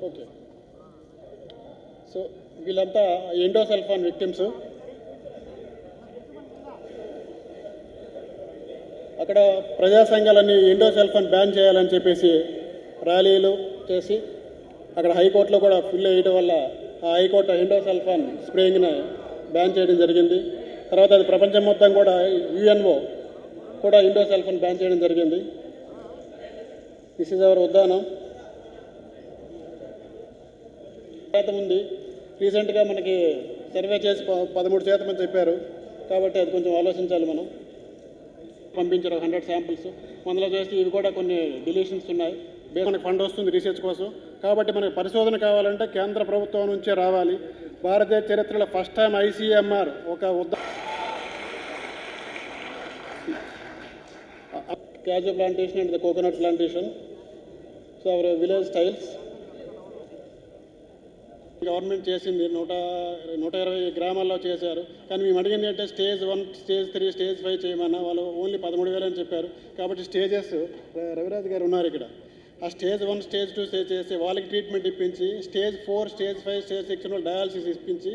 Okay. So వీళ్ళంతా endosulfan victims. అక్కడ ప్రజా సంఘాలన్నీ ఎండోసల్ఫాన్ బ్యాన్ చేయాలని చెప్పేసి ర్యాలీలు చేసి అక్కడ హైకోర్టులో కూడా ఫిల్ వేయడం వల్ల ఆ హైకోర్టు ఎండోసల్ఫాన్ స్ప్రేయింగ్ని బ్యాన్ చేయడం జరిగింది. తర్వాత అది ప్రపంచం మొత్తం కూడా యుఎన్ఓ కూడా ఎండోసల్ఫాన్ బ్యాన్ చేయడం జరిగింది. This is our Uddanam. శాతం ఉంది. రీసెంట్గా మనకి సర్వే చేసి 13% అని చెప్పారు. కాబట్టి అది కొంచెం ఆలోచించాలి. మనం పంపించారు 100 శాంపిల్స్. మనలో చేస్తే ఇవి కూడా కొన్ని డిలీషన్స్ ఉన్నాయి. మనకి ఫండ్ వస్తుంది రీసెర్చ్ కోసం. కాబట్టి మనకి పరిశోధన కావాలంటే కేంద్ర ప్రభుత్వం నుంచే రావాలి. భారతదేశ చరిత్రలో ఫస్ట్ టైం ఐసీఎంఆర్ ఒక cashew plantation and the coconut plantation. So our village styles government చేసింది 120 గ్రామాల్లో చేశారు. కానీ మేము అడిగింది అంటే స్టేజ్ 1, స్టేజ్ 3, స్టేజ్ 5 చేయమన్నా వాళ్ళు ఓన్లీ 13,000 అని చెప్పారు. కాబట్టి స్టేజెస్ రవిరాజ్ గారు ఉన్నారు ఇక్కడ. ఆ స్టేజ్ 1, స్టేజ్ 2 స్టేజ్ చేసి వాళ్ళకి ట్రీట్మెంట్ ఇప్పించి స్టేజ్ 4, స్టేజ్ 5, స్టేజ్ 6 డయాలసిస్ ఇప్పించి